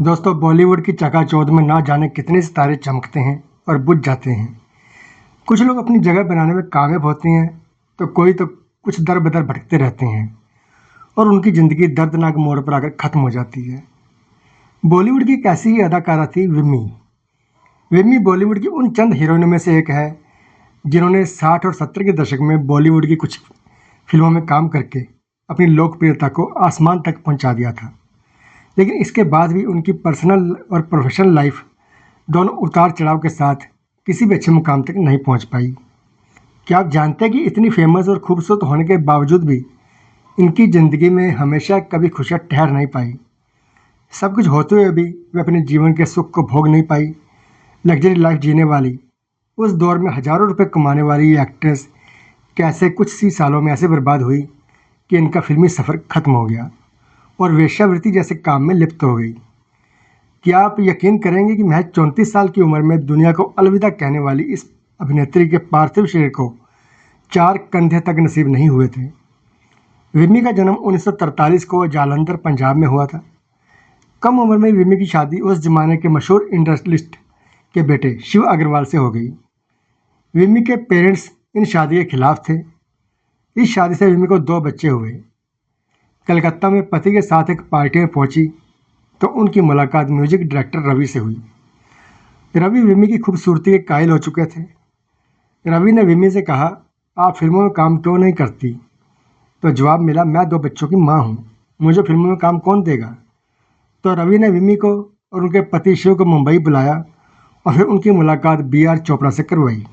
दोस्तों, बॉलीवुड की चकाचौंध में ना जाने कितने सितारे चमकते हैं और बुझ जाते हैं। कुछ लोग अपनी जगह बनाने में कामयाब होते हैं, तो कोई तो कुछ दर-बदर भटकते रहते हैं और उनकी ज़िंदगी दर्दनाक मोड़ पर आकर ख़त्म हो जाती है। बॉलीवुड की एक ऐसी ही अदाकारा थी विम्मी। विम्मी बॉलीवुड की उन चंद हीरोइनों में से एक है, जिन्होंने 60 और 70 के दशक में बॉलीवुड की कुछ फिल्मों में काम करके अपनी लोकप्रियता को आसमान तक पहुंचा दिया था। लेकिन इसके बाद भी उनकी पर्सनल और प्रोफेशनल लाइफ दोनों उतार-चढ़ाव के साथ किसी भी अच्छे मुकाम तक नहीं पहुंच पाई। क्या आप जानते हैं कि इतनी फेमस और खूबसूरत होने के बावजूद भी इनकी ज़िंदगी में हमेशा कभी खुशियाँ ठहर नहीं पाई। सब कुछ होते हुए भी वे अपने जीवन के सुख को भोग नहीं पाई। लग्जरी लाइफ जीने वाली, उस दौर में हज़ारों रुपए कमाने वाली ये एक्ट्रेस कैसे कुछ ही सालों में ऐसे बर्बाद हुई कि इनका फिल्मी सफ़र ख़त्म हो गया और वेश्यावृत्ति जैसे काम में लिप्त हो गई। क्या आप यकीन करेंगे कि महज 34 साल की उम्र में दुनिया को अलविदा कहने वाली इस अभिनेत्री के पार्थिव शरीर को 4 कंधे तक नसीब नहीं हुए थे। विम्मी का जन्म 1943 को जालंधर, पंजाब में हुआ था। कम उम्र में विम्मी की शादी उस जमाने के मशहूर इंडस्ट्रियलिस्ट के बेटे शिव अग्रवाल से हो गई। विम्मी के पेरेंट्स इन शादी के खिलाफ थे। इस शादी से विम्मी को 2 बच्चे हुए। कलकत्ता में पति के साथ एक पार्टी में पहुंची तो उनकी मुलाकात म्यूजिक डायरेक्टर रवि से हुई। रवि विम्मी की खूबसूरती के कायल हो चुके थे। रवि ने विम्मी से कहा, आप फिल्मों में काम क्यों नहीं करती? तो जवाब मिला, मैं 2 बच्चों की माँ हूँ, मुझे फिल्मों में काम कौन देगा? तो रवि ने विम्मी को और उनके पति शिव को मुंबई बुलाया और फिर उनकी मुलाकात बी.आर. चोपड़ा से करवाई।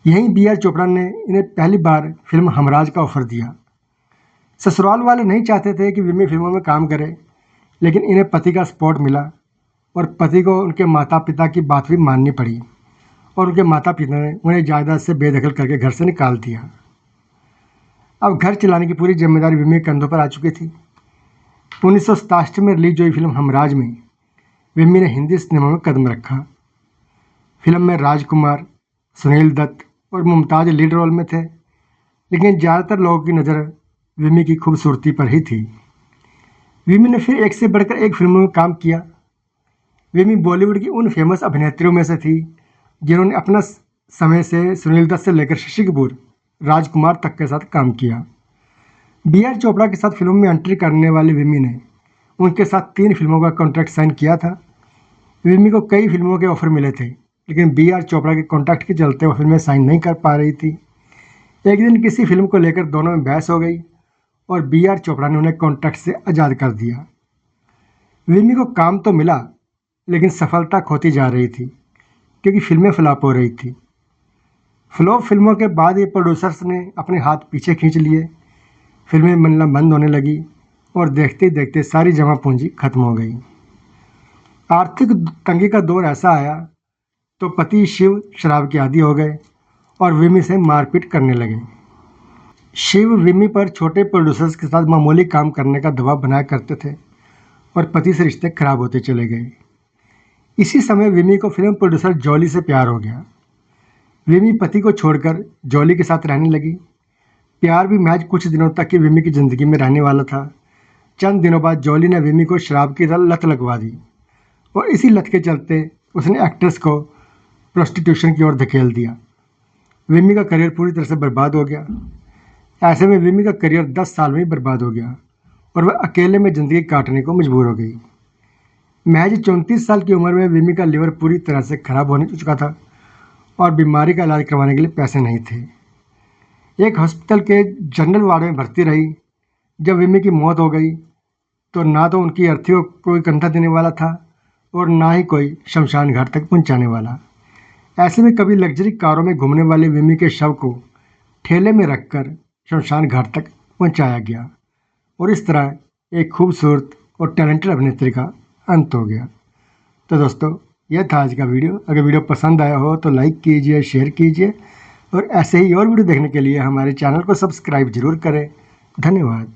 यहीं बी.आर. चोपड़ा ने इन्हें पहली बार फिल्म हमराज का ऑफर दिया। ससुराल वाले नहीं चाहते थे कि विम्मी फिल्मों में काम करे, लेकिन इन्हें पति का सपोर्ट मिला और पति को उनके माता पिता की बात भी माननी पड़ी और उनके माता पिता ने उन्हें जायदाद से बेदखल करके घर से निकाल दिया। अब घर चलाने की पूरी जिम्मेदारी विम्मी के कंधों पर आ चुकी थी। 1967 में रिलीज हुई फिल्म हमराज में विम्मी ने हिंदी सिनेमा में कदम रखा। फिल्म में राजकुमार, सुनील दत्त और मुमताज़ लीड रोल में थे, लेकिन ज़्यादातर लोगों की नज़र विम्मी की खूबसूरती पर ही थी। विम्मी ने फिर एक से बढ़कर एक फिल्मों में काम किया। विम्मी बॉलीवुड की उन फेमस अभिनेत्रियों में से थी जिन्होंने अपना समय से सुनील दत्त से लेकर शशि कपूर, राजकुमार तक के साथ काम किया। बी.आर. चोपड़ा के साथ फिल्मों में एंट्री करने वाली विम्मी ने उनके साथ 3 फिल्मों का कॉन्ट्रैक्ट साइन किया था। विम्मी को कई फिल्मों के ऑफर मिले थे, लेकिन बी.आर. चोपड़ा के कॉन्ट्रैक्ट के चलते वो फिल्में साइन नहीं कर पा रही थी। एक दिन किसी फिल्म को लेकर दोनों में बहस हो गई और बी.आर. चोपड़ा ने उन्हें कॉन्ट्रैक्ट से आज़ाद कर दिया। विम्मी को काम तो मिला, लेकिन सफलता खोती जा रही थी क्योंकि फिल्में फ्लॉप हो रही थी। फ्लॉप फिल्मों के बाद ये प्रोड्यूसर्स ने अपने हाथ पीछे खींच लिए, फिल्में बनना बंद होने लगी और देखते ही देखते सारी जमा पूंजी खत्म हो गई। आर्थिक तंगी का दौर ऐसा आया तो पति शिव शराब के आदी हो गए और विम्मी से मारपीट करने लगे। शिव विम्मी पर छोटे प्रोड्यूसर्स के साथ मामूली काम करने का दबाव बनाया करते थे और पति से रिश्ते खराब होते चले गए। इसी समय विम्मी को फिल्म प्रोड्यूसर जॉली से प्यार हो गया। विम्मी पति को छोड़कर जॉली के साथ रहने लगी। प्यार भी महज कुछ दिनों तक ही विम्मी की ज़िंदगी में रहने वाला था। चंद दिनों बाद जॉली ने विम्मी को शराब की लत लगवा दी और इसी लत के चलते उसने एक्ट्रेस को प्रोस्टिट्यूशन की ओर धकेल दिया। विम्मी का करियर पूरी तरह से बर्बाद हो गया। ऐसे में विम्मी का करियर 10 साल में ही बर्बाद हो गया और वह अकेले में ज़िंदगी काटने को मजबूर हो गई। महज 34 साल की उम्र में विम्मी का लिवर पूरी तरह से खराब होने चुका था और बीमारी का इलाज करवाने के लिए पैसे नहीं थे। एक हॉस्पिटल के जनरल वार्ड में भर्ती रही। जब विम्मी की मौत हो गई तो ना तो उनकी अर्थियों को कोई कंधा देने वाला था और ना ही कोई शमशान घाट तक पहुंचाने वाला। ऐसे में कभी लग्जरी कारों में घूमने वाले विम्मी के शव को ठेले में रखकर शमशान घाट तक पहुंचाया गया और इस तरह एक खूबसूरत और टैलेंटेड अभिनेत्री का अंत हो गया। तो दोस्तों, यह था आज का वीडियो। अगर वीडियो पसंद आया हो तो लाइक कीजिए, शेयर कीजिए और ऐसे ही और वीडियो देखने के लिए हमारे चैनल को सब्सक्राइब जरूर करें। धन्यवाद।